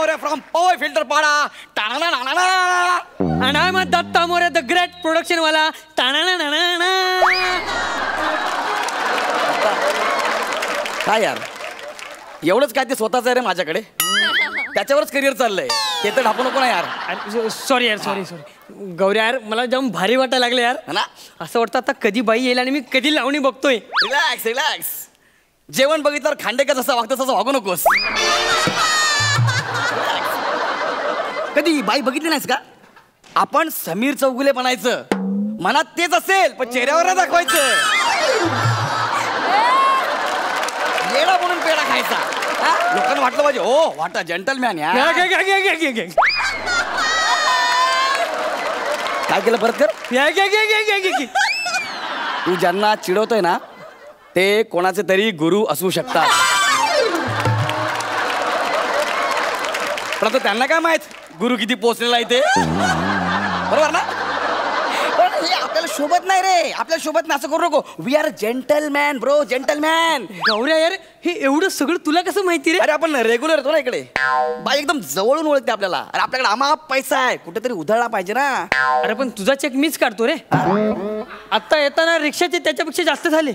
More from power filter पाडा टाणा ना ना आणि आय मग Datta More the great production वाला टाणा ना ना. काय यार एवढंच काय ते स्वतःच आहे रे माझ्याकडे त्याच्यावरच करिअर चाललंय ते तर ढापू नको ना यार. सॉरी यार सॉरी गौरी यार मला जाम भारी वाटायला लागलं यार ना. असं वाटतं आता कधी बाई येईल आणि मी कधी लावणी बघतोय. रिलॅक्स रिलॅक्स जेवण बघितल्यावर खांडेकर जसं वागतं तसं वागू नकोस. कधी बाई बघितली नाहीस का आपण समीर चौगुले म्हणायचं मनात तेच असेल पण चेहऱ्यावर नाही दाखवायचं. येडा म्हणून पेढा खायचा लोकांना वाटलं पाहिजे ओ वाटा जेंटलमॅन या. काय केलं परत कर. तू ज्यांना चिडवतोय ना ते कोणाचे तरी गुरु असू शकतात पण आता त्यांना काय माहित गुरु किती पोचलेला आहे ते बरोबर ना. पण हे आपल्याला शोभत नाही रे आपल्याला शोभत नाही असं करू नको. We are gentleman bro gentleman. Gaurya यार हे एवढं सगळं तुला कसं माहिती रे. अरे आपण रेग्युलर येतो ना इकडे बाई एकदम जवळून ओळखते आपल्याला. अरे आपल्याकडे आमाप पैसा आहे कुठेतरी उधळला पाहिजे ना. अरे पण तुझा चेक मीच काढतो रे. आता येताना रिक्षाचे त्याच्यापेक्षा जास्त झाले.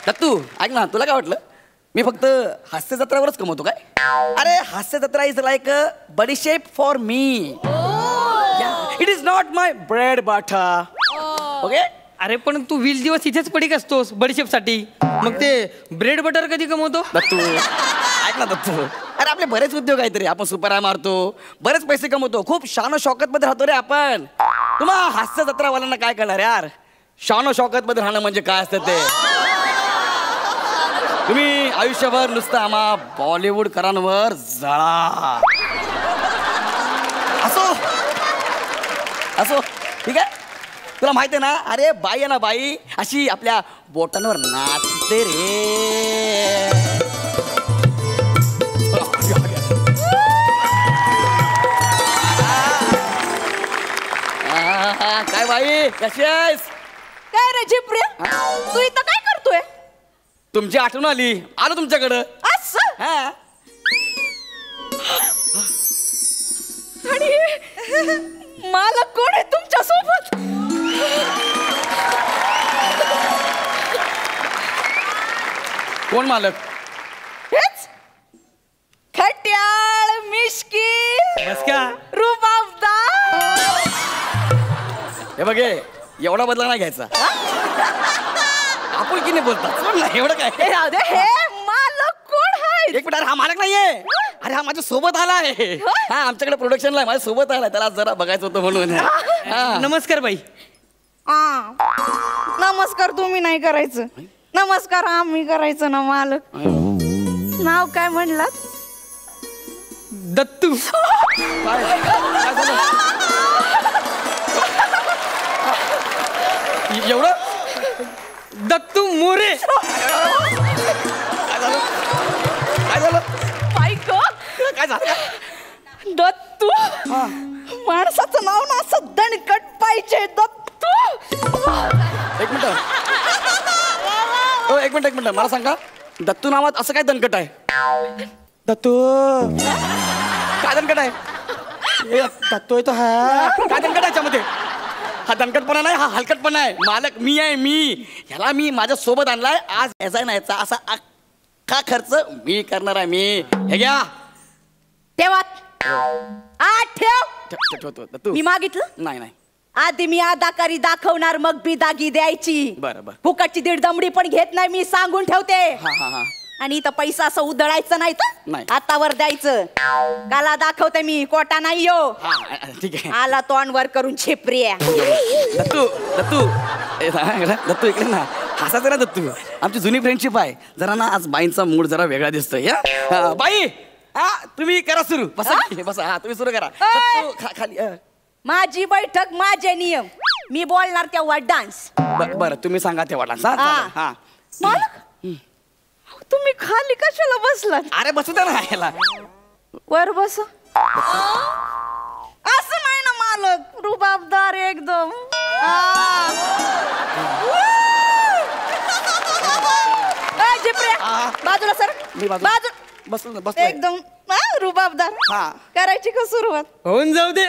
दत्तू ऐक ना तुला काय वाटलं मी फक्त हास्य जत्रावरच कमवतो काय. अरे हास्य जत्रा इज लाईक अ बडीशेप for me. It is not my bread butter okay. अरे पण तू 20 दिवस इथेच पडीक असतोस बडीशेप साठी मग ते ब्रेड बटर कधी कमवतो. दत्तू ऐक ना दत्तू अरे आपले बरेच उद्योग आहेत रे आपण सुपर मारतो बरेच पैसे कमवतो खूप शानो शौकत मध्ये राहतो रे आपण. तुम्हा हास्य जत्रावाल्यांना काय करणार यार शानो शौकत मध्ये राहणं म्हणजे काय असतं ते. तुम्ही आयुष्यभर नुसतं आम्हा बॉलिवूड करांवर जळा. असो असो ठीक आहे तुला माहिती आहे ना अरे बाई आहे ना बाई अशी आपल्या बोटांवर नाचते रे. काय बाई कशी आहेस. काय रे झिपऱ्या तू इथं काय करतोय. तुमची आठवण आली आलो तुमच्याकडं. असं हा आणि मला कोण आहे तुमच्या सोबत. कोण मालक. हेच खट्याळ मिश्की बस का रुबाबदार. हे बघे एवढा बदला नाही घ्यायचा आपण की नाही बोलतात एवढं काय. हे मालक कोण आहे. एक मिनिट अरे हा मालक नाहीये अरे हा माझ्या सोबत आलाय. हा आमच्याकडे प्रोडक्शनला माझ्या सोबत आलाय त्याला जरा बघायचं होतं म्हणून. नमस्कार बाई. नमस्कार तुम्ही नाही करायचं नमस्कार आम्ही करायचं ना. मालक नाव काय म्हणलात. दत्तू. काय झालं एवढं. दत्तू मोरे. काय झालं बाईक काय झालं. दत्तू माणसाचं नाव ना असं दणकट पाहिजे. दत्तू एक मिनिट एक मिनिट मला सांगा दत्तू नावात असं काय दणकट आहे. दत्तू काय दणकट आहे. दत्तू आहे तो हा काय दणकट आहे याच्यामध्ये. हा दणकटपणा नाही हा हलकटपणा आहे. मालक मी आहे मी ह्याला मी माझ्या सोबत आणलाय आज याचा नाही याचा असा अख्खा खर्च मी करणार आहे मी. हे घ्या ठेवा ठेव. ठेवतो दत्तू. मी मागितलं नाही नाही आधी मी अदाकारी दाखवणार मग बिदागी द्यायची. बरं बरं फुकटची दीड दमडी पण घेत नाही मी सांगून ठेवते. हा हा हा आणि इथं पैसा असं उधळायचं नाही तर नाही. हातावर द्यायचं. काला दाखवते मी कोटा नाही यो. हा ठीक आहे. आला तोंडवर करून छिपऱ्या. दत्तू दत्तू दत्तू इकडे ना हसायचं ना दत्तू आमची जुनी फ्रेंडशिप आहे जरा ना आज बाईंचा मूड जरा वेगळा दिसतोय. या बाई हा तुम्ही करा सुरू बसा बसा हा तुम्ही सुरू करा. खाली माझी बैठक माझे नियम मी बोलणार तेव्हा डान्स. बरं तुम्ही सांगा तेव्हा डान्स. हा मालक तुम्ही खाली कशाला बसलात. अरे बसू द्या ना याला. वर बस. असं नाही ना मालक रुबाबदार एकदम. बाजूला सर मी बाजूला. बाजू बसलो ना बसलो. एकदम रुबाबदार. हा. करायची का सुरुवात? होऊन जाऊ दे.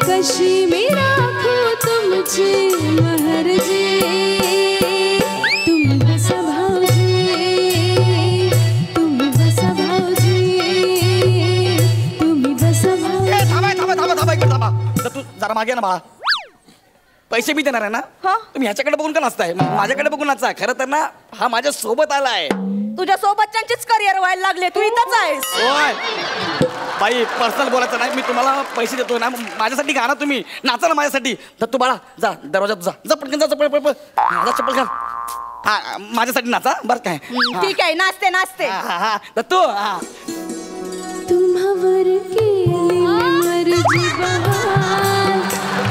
कशी मी राखू तुमची महरजी तुम्ही बसा भाऊजी तुम्ही बसा भाऊजी तुम्ही बसा भाऊजी. थांबा इकडे थांबा. तू जरा मागे ना बाळा. पैसे मी देणार आहे ना. हा. तुम्ही ह्याच्याकडे बघून का नाचताय? माझ्याकडे बघून नाचताय. खरं तर ना हा माझ्या सोबत आलाय. तुझ्या सोबतच्यांचीच करिअर व्हायला लागले. तू इथंच आहेस. होय बाई पर्सनल बोलायचं नाही. मी तुम्हाला पैसे देतो ना. माझ्यासाठी गा ना तुम्ही. नाचा ना माझ्यासाठी. दत्तू बाळा जा दरवाजात जा. जा पटकन जा. पळ पळ पळ. जा चप्पल घाल. हा माझ्यासाठी नाचा बरं काय. ठीक आहे नाचते नाचते. हा दत्तू. हा तुम्हावर केली मर्जी बहार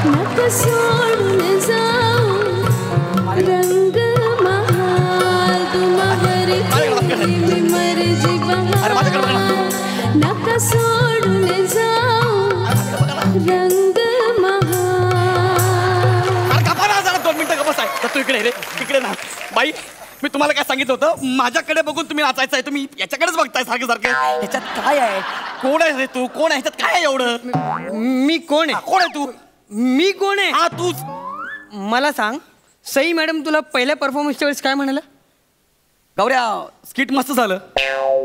नक सोडून जाऊ रंग महाल. तुम्हावर केली मर्जी बहार नक सोडून जाऊ रंग महाल. गप्पा ना जरा 2 मिनिटं गप्पा आहे. दत्तू इकडे रे. इकडे ना बाई. मी तुम्हाला काय सांगितलं होतं? माझ्याकडे बघून तुम्ही नाचायचं आहे. तुम्ही याच्याकडेच बघताय सारखं सारखं. ह्याच्यात काय आहे? कोण आहे रे तू? कोण आहे ह्याच्यात? काय आहे एवढं? मी कोण आहे? कोण आहे तू? मी कोण आहे? हा तूच. मला सांग, सई मॅडम तुला पहिल्या परफॉर्मन्सच्या वेळेस काय म्हणाला? गौऱ्या स्किट मस्त झालं.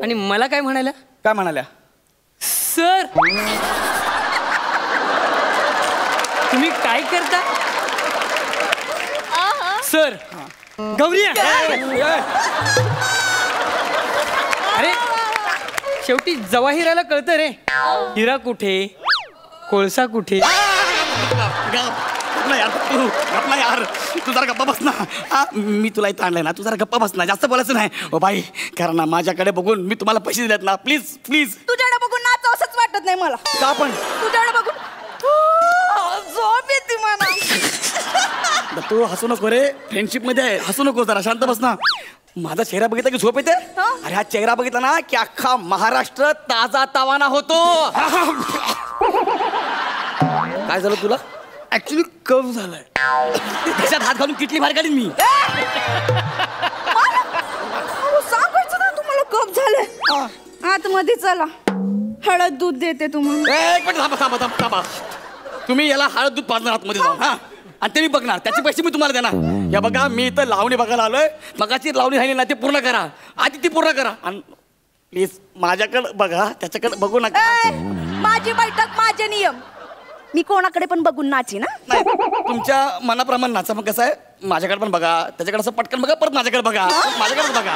आणि मला काय म्हणाल्या? काय म्हणाल्या? सर तुम्ही काय करता? सर गौरी अरे शेवटी जवाहिराला कळतं रे. हिरा कुठे कोळसा कुठे. यार यार तू जरा गप्पा बस ना. मी तुला इथं आणलंय ना. तू जरा गप्पा बस ना. जास्त बोलायचं नाही. ओ बाई कारण ना माझ्याकडे बघून मी तुम्हाला पैसे दिलेत ना. Please please. तुझ्याकडे बघून नाच असंच वाटत नाही मला. का पण तुझ्याकडे बघून झोप येते मला. तू हसू नको रे. फ्रेंडशिप मध्ये आहे. हसू नको जरा. शांत बस ना. माझा चेहरा बघितला की झोप येते. अरे हा चेहरा बघितला ना की अख्खा महाराष्ट्र ताजा तावाना होतो. काय झालं तुला? ऍक्च्युली कफ झालाय. त्याच्यात हात घालून किटली बाहेर काढीन मी. सांगायचं ना तुम्हाला कप झाले. आतमध्ये चला हळद दूध देते तुम्हाला. एक मिनिट थांबा थांबा थांबा थांबा. तुम्ही याला हळद दूध पाजणार आतमध्ये जाऊन. हा आणि ते मी बघणार. त्याचे पैसे मी तुम्हाला देणार. या बघा मी इथं लावणी बघायला आलोय. मगाची लावणी राहिली ना ती पूर्ण करा. आधी ती पूर्ण करा. आणि प्लीज माझ्याकडे बघा. त्याच्याकडे बघू नका. माझी बैठक माझे नियम. मी कोणाकडे पण बघून नाची ना. नाही तुमच्या मनाप्रमाणे नाचा. मग कसं आहे माझ्याकडे पण बघा. त्याच्याकडे असं पटकन बघा. परत माझ्याकडे बघा. माझ्याकडे बघा.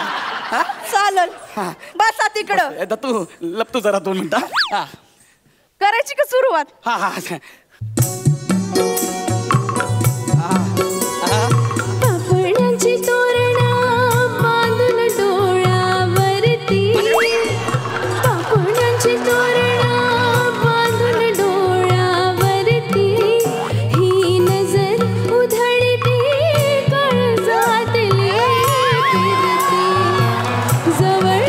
हा चालेल. हा. बसा तिकडं. दत्तू लपतू जरा 2 मिनिटं. हा करायची का सुरुवात? हा हा पापण्याची तोरणं बांधून डोळ्यावरती पापण्याची तोरणं बांधून डोळ्यावरती ही नजर उधळती काळजातली फिरती जवळ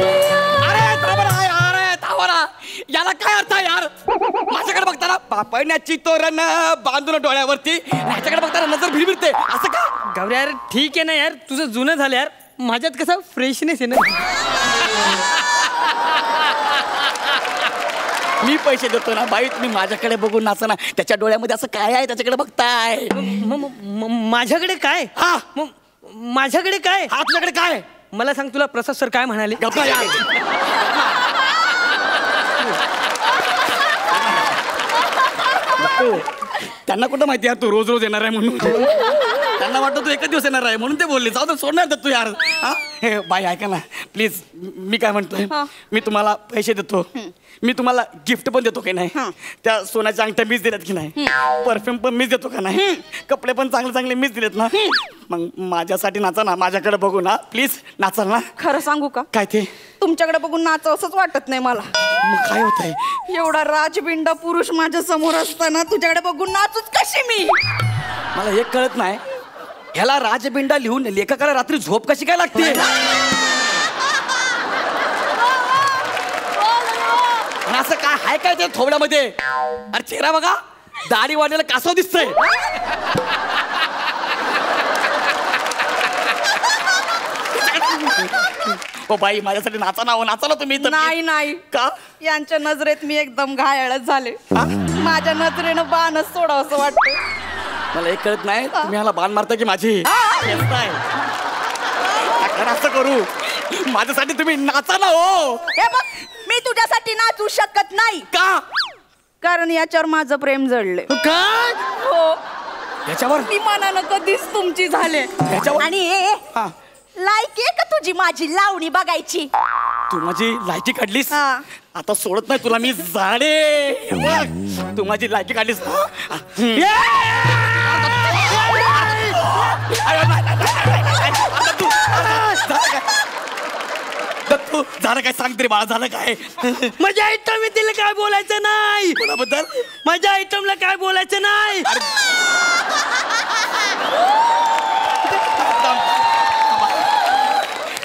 याला काय अर्थ आहे यार? माझ्याकडे बघताना पापण्याची तोरण बांधून डोळ्यावरती. ह्याच्याकडे बघताना नजर भिरभिरते. असं का? गौऱ्या यार ठीक आहे ना यार. तुझं जुनं झालं यार. माझ्यात कसा फ्रेशनेस आहे ना. मी पैसे देतो ना बाई. तुम्ही माझ्याकडे बघून नाचा ना. त्याच्या डोळ्यामध्ये असं काय आहे त्याच्याकडे बघताय? माझ्याकडे काय? हा माझ्याकडे काय? हा तुझ्याकडे काय? मला सांग तुला प्रसाद सर काय म्हणाले? गप्पा यार. त्यांना कुठं माहिती यार तू रोज रोज येणार आहे म्हणून. त्यांना वाटतं तू एकच दिवस येणार आहे म्हणून ते बोलले. जाऊ दे सोडणार तर तू यार. हा हे बाई ऐका ना प्लीज. मी काय म्हणतोय मी तुम्हाला पैसे देतो. मी तुम्हाला गिफ्ट पण देतो की नाही. त्या सोन्याच्या अंगठ्या मीच दिल्यात की नाही. परफ्यूम पण मीच देतो का नाही. कपडे पण चांगले चांगले मीच दिलेत ना. मग माझ्यासाठी नाचा ना, माझ्याकडे बघू ना प्लीज, नाचाल ना? खरं सांगू का, काय ते? तुमच्याकडे बघून नाचावं असंच वाटत नाही मला. मग काय होतंय? एवढा राजबिंडा पुरुष माझ्या समोर असताना तुझ्याकडे बघून नाचूच कशी मी? मला एक कळत नाही, ह्याला राजबिंडा लिहून लेखकाला रात्री झोप कशी काय लागते? आणि असं काय आहे काय ते थोबड्यामध्ये? अरे चेहरा बघा, दाढी वाढलेला कासव दिसतंय. ओ बाई, माझ्यासाठी नाचा ना, नाचाला तुम्ही तर. नाही नाही, का? यांच्या नजरेत मी एकदम घायाळच झाले. माझ्या नजरेनं बाणच सोडावं असं वाटतं. मला एक कळत नाही, तुम्ही ह्याला बाण मारता की माझी खेचताय? असं करू, माझ्यासाठी तुम्ही नाचा ना. हो हे बघ, मी तुझ्यासाठी नाचू शकत नाही. का? कारण याच्यावर माझं प्रेम जडले. काय? हो, याच्यावर मी मनानं कधीच तुमची झाले. याच्यावर? आणि हा, लायकी आहे का तुझी माझी लावणी बघायची? तू माझी लायकी काढलीस, हा. आता सोडत नाही तुला मी. झाडे बघ, तू माझी लायकी काढलीस. तू झालं काय? सांग तरी बाळा, झालं काय? माझ्या आयटम तिला काय बोलायचं नाही. कोणाबद्दल? माझ्या आयटमला काय बोलायचं नाही.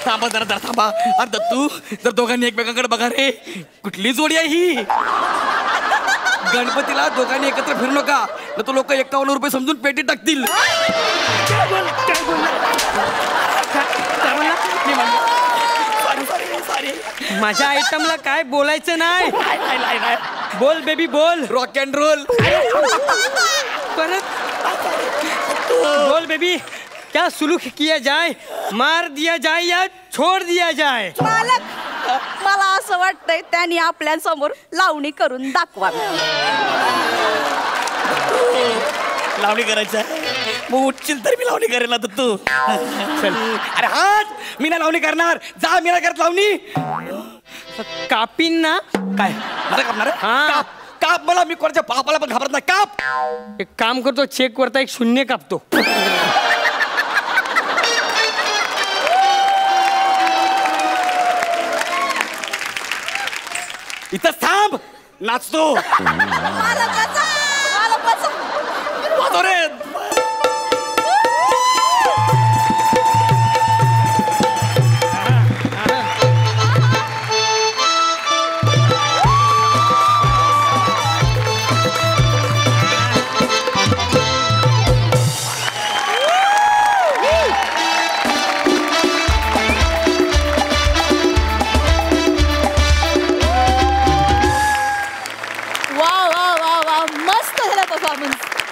थांबा जरा जरा थांबा. अरे दत्तू, जर दोघांनी एकमेकांकडे बघा रे. कुठली जोडी आहे ही? गणपतीला दोघांनी एकत्र फिरू नका, तर तो लोक 51 रुपये समजून पेटी टाकतील. माझ्या आयटमला काय बोलायचं नाही. बोल बेबी बोल. Rock and roll. परत बोल बेबी. क्या सुलूक किया जाए, मार दिया जाए या छोड़ दिया जाए? मालक, मला असं वाटतंय त्यांनी आपल्या समोर लावणी करून दाखवा. लावणी करायचं मग उठशील तर मी लावणी करेल ना दत्तू. अरे हात, मी नाही लावणी करणार. जा, मी नाही करत लावणी. कापीन ना. काय मला कापणार? हा. काप काप मला. मी कोणाच्या बापाला पण घाबरत नाही. काप. एक काम करतो, चेक वरता एक शून्य कापतो. इथं थांब, नाचतो. वाजव रे.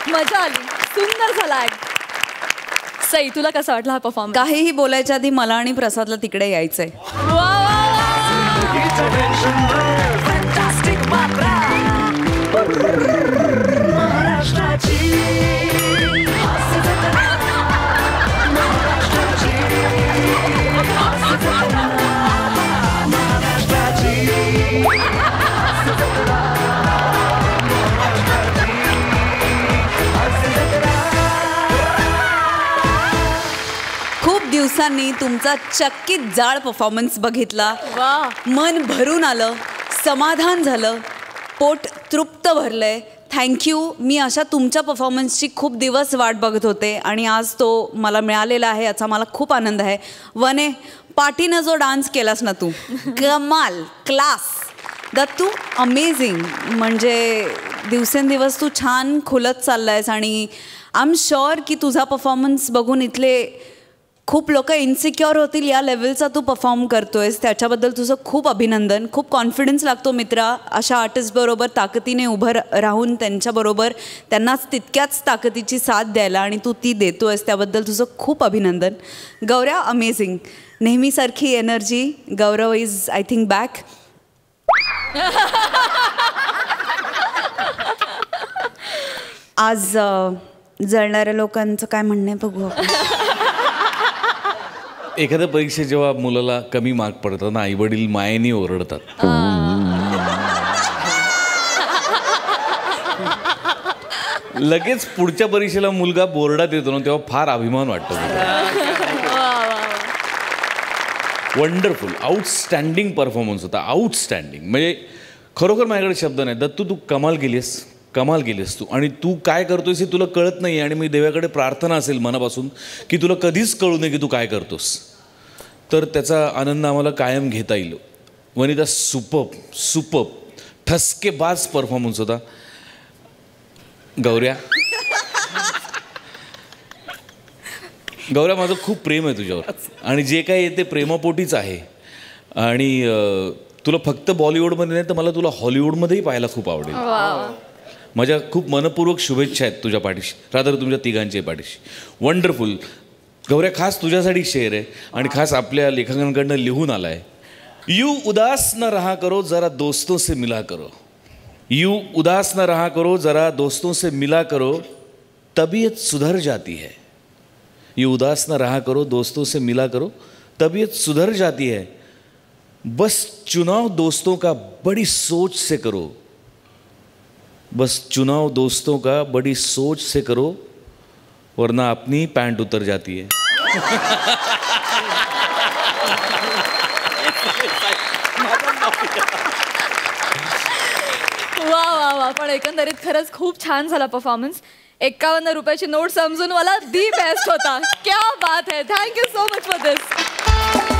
मजा आली, सुंदर झाला. सई, तुला कसा वाटला हा परफॉर्मन्स? काहीही बोलायच्या आधी मला आणि प्रसादला तिकडे यायचंय. दिवसांनी तुमचा चक्कीत जाळ परफॉर्मन्स बघितला. मन भरून आलं, समाधान झालं, पोट तृप्त भरलंय. थँक्यू. मी अशा तुमच्या परफॉर्मन्सची खूप दिवस वाट बघत होते आणि आज तो मला मिळालेला आहे, याचा मला खूप आनंद आहे. वने, पाठीनं जो डान्स केलास ना तू, कमाल, क्लास. दत्तू, अमेझिंग. म्हणजे दिवसेंदिवस तू छान खुलत चाललायस आणि आय एम शुअर की तुझा परफॉर्मन्स बघून इथले खूप लोक इन्सिक्युअर होतील या लेवलचा तू परफॉर्म करतोयस. त्याच्याबद्दल तुझं खूप अभिनंदन. खूप कॉन्फिडन्स लागतो मित्रा अशा आर्टिस्टबरोबर ताकदीने उभं राहून त्यांच्याबरोबर त्यांनाच तितक्याच ताकदीची साथ द्यायला, आणि तू ती देतोयस त्याबद्दल तुझं खूप अभिनंदन. गौऱ्या, अमेझिंग. नेहमीसारखी energy. Gaurav is I think back. आज जळणाऱ्या लोकांचं काय म्हणणं आहे बघू आपण. एखाद्या परीक्षेत जेव्हा मुलाला कमी मार्क पडतात ना, आई वडील मायेने ओरडतात. लगेच पुढच्या परीक्षेला मुलगा बोर्डात येतो ना तेव्हा फार अभिमान वाटतो. वंडरफुल, आउटस्टँडिंग परफॉर्मन्स होता, आउटस्टँडिंग. म्हणजे खरोखर माझ्याकडे शब्द नाही. दत्तू तू कमाल केलीस तू. आणि तू काय करतोयस हे तुला कळत नाही. आणि मी देवाकडे प्रार्थना असेल मनापासून की तुला कधीच कळू नये की तू काय करतोस. तर त्याचा आनंद आम्हाला कायम घेता येईल. वनिता सुपर्ब ठसकेबाज परफॉर्मन्स होता. गौऱ्या माझं खूप प्रेम आहे तुझ्यावर आणि जे काही आहे ते प्रेमापोटीच आहे. आणि तुला फक्त बॉलिवूडमध्ये नाही तर मला तुला हॉलिवूडमध्येही पाहायला खूप आवडेल. माझ्या खूप मनपूर्वक शुभेच्छा आहेत तुझ्या पाठीशी, रादर तुमच्या तिघांच्या पाठीशी. वंडरफुल. गौऱ्या खास तुझ्यासाठी शेअर आहे आणि खास आपल्या लेखकांकडनं लिहून आला आहे. यू उदास न रहा करो जरा दोस्तों से मिला करो. यू उदास न रहा करो जरा दोस्तों से मिला करो तबीयत सुधर जाती है. यू उदास न रहा करो दोस्तों से मिला करो तबीयत सुधर जाती है. बस चुनाव दोस्तों का बड़ी सोच से करो. बस चुनाव दोस्तों का बड़ी सोच से करो वरना अपनी पैंट उतर जाती है. वा. पण एकंदरीत खरंच खूप छान झाला परफॉर्मन्स. 51 रुपयाची नोट समजून मला दी बेस्ट होता. क्या बात है. Thank you so much for this.